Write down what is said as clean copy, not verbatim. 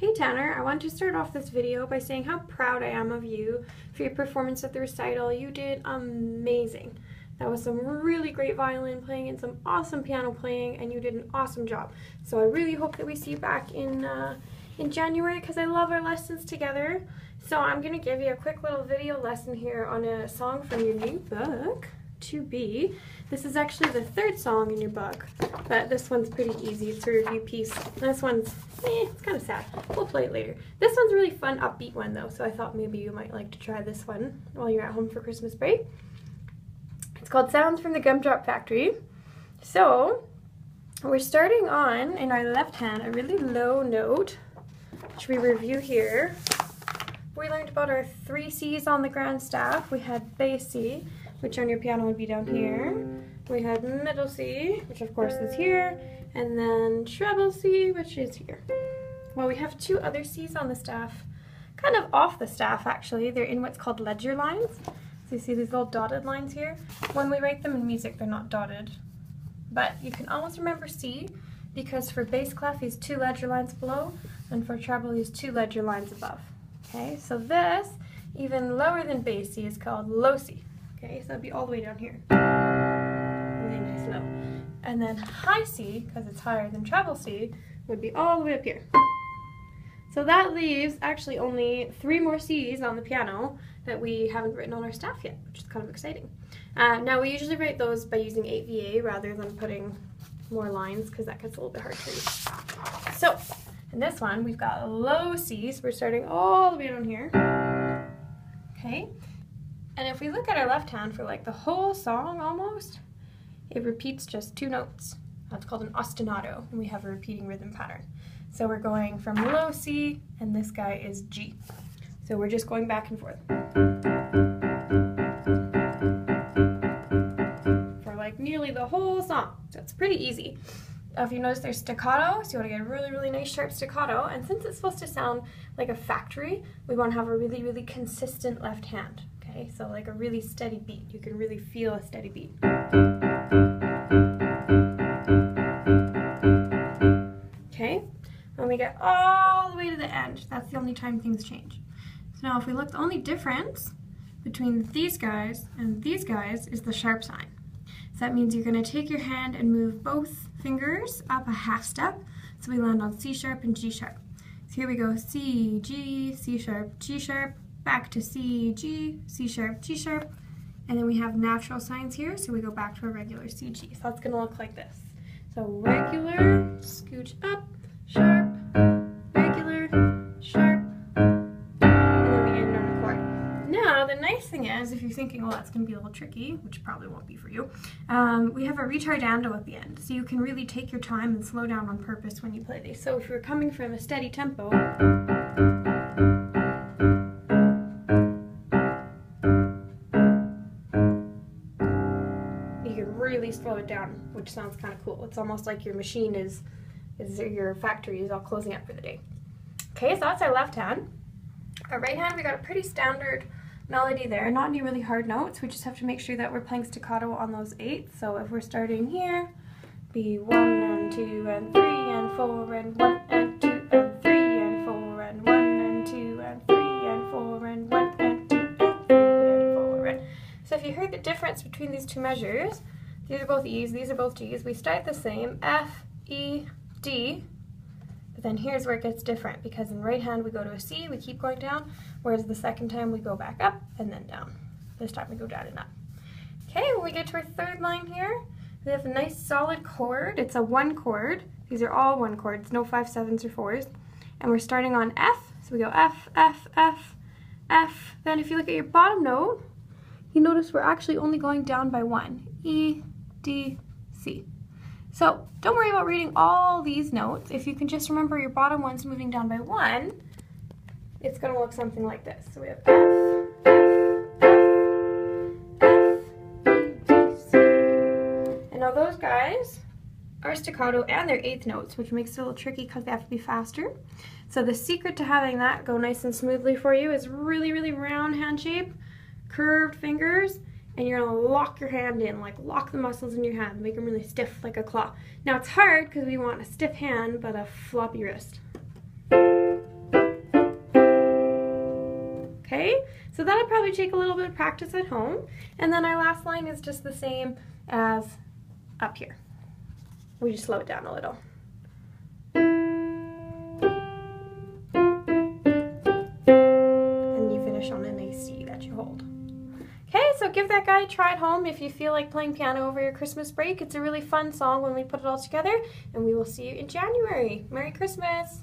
Hey Tanner, I want to start off this video by saying how proud I am of you for your performance at the recital. You did amazing. That was some really great violin playing and some awesome piano playing, and you did an awesome job. So I really hope that we see you back in January, because I love our lessons together. So I'm going to give you a quick little video lesson here on a song from your new book, To Be. This is actually the third song in your book, but this one's pretty easy. It's a review piece. This one's, it's kind of sad. We'll play it later. This one's a really fun, upbeat one though, so I thought maybe you might like to try this one while you're at home for Christmas break. It's called Sounds from the Gumdrop Factory. So, we're starting on, in our left hand, a really low note, which we review here. We learned about our 3 C's on the grand staff. We had bass C, which on your piano would be down here. We had middle C, which of course is here, and then treble C, which is here. Well, we have 2 other C's on the staff, kind of off the staff actually. They're in what's called ledger lines. So you see these little dotted lines here? When we write them in music, they're not dotted. But you can always remember C, because for bass clef, he's 2 ledger lines below, and for treble, he's 2 ledger lines above. Okay, so this, even lower than bass C, is called low C. Okay, so it'd be all the way down here. Really nice low. And then high C, because it's higher than treble C, would be all the way up here. So that leaves actually only 3 more C's on the piano that we haven't written on our staff yet, which is kind of exciting. Now we usually write those by using 8VA rather than putting more lines, because that gets a little bit hard to read. So, in this one, we've got low C's. We're starting all the way down here. Okay? And if we look at our left hand for like the whole song almost, it repeats just 2 notes. That's called an ostinato, and we have a repeating rhythm pattern. So we're going from low C, and this guy is G. So we're just going back and forth. For like nearly the whole song. So it's pretty easy. If you notice there's staccato, so you want to get a really, really nice sharp staccato, and since it's supposed to sound like a factory, we want to have a really, really consistent left hand. Okay, so like a really steady beat. You can really feel a steady beat. Okay, when we get all the way to the end, that's the only time things change. So now if we look, the only difference between these guys and these guys is the sharp sign. So that means you're going to take your hand and move both fingers up a half step, so we land on C sharp and G sharp. So here we go, C, G, C sharp, G sharp, back to C, G, C sharp, G sharp, and then we have natural signs here, so we go back to a regular C, G. So that's going to look like this. So regular, scooch up, sharp, regular, sharp, and then we end on a chord. Now, the nice thing is, if you're thinking, oh, that's going to be a little tricky, which probably won't be for you, we have a retardando at the end, so you can really take your time and slow down on purpose when you play these. So if you're coming from a steady tempo, really slow it down, which sounds kind of cool. It's almost like your machine your factory is all closing up for the day. Okay, so that's our left hand. Our right hand, we got a pretty standard melody there, not any really hard notes. We just have to make sure that we're playing staccato on those 8s. So if we're starting here, be 1 and 2 and 3 and 4 and 1 and 2 and 3 and 4 and 1 and 2 and 3 and 4 and 1 and 2 and 3 and 4 and. So if you heard the difference between these 2 measures, these are both E's, these are both G's. We start the same, F, E, D, but then here's where it gets different, because in right hand we go to a C, we keep going down, whereas the second time we go back up and then down. This time we go down and up. Okay, when we get to our 3rd line here, we have a nice solid chord. It's a 1 chord. These are all 1 chords, no 5, 7s, or 4s. And we're starting on F, so we go F, F, F, F. Then if you look at your bottom note, you notice we're actually only going down by 1. E, D, C. So don't worry about reading all these notes. If you can just remember your bottom one's moving down by 1, it's going to look something like this. So we have F, F, F, F, E, D, C. And now those guys are staccato and they're 8th notes, which makes it a little tricky because they have to be faster. So the secret to having that go nice and smoothly for you is really, really round hand shape, curved fingers, and you're going to lock your hand in, like lock the muscles in your hand, make them really stiff like a claw. Now it's hard because we want a stiff hand but a floppy wrist. Okay, so that'll probably take a little bit of practice at home. And then our last line is just the same as up here. We just slow it down a little. And you finish on a nice C that you hold. Okay, so give that guide a try at home if you feel like playing piano over your Christmas break. It's a really fun song when we put it all together, and we will see you in January. Merry Christmas!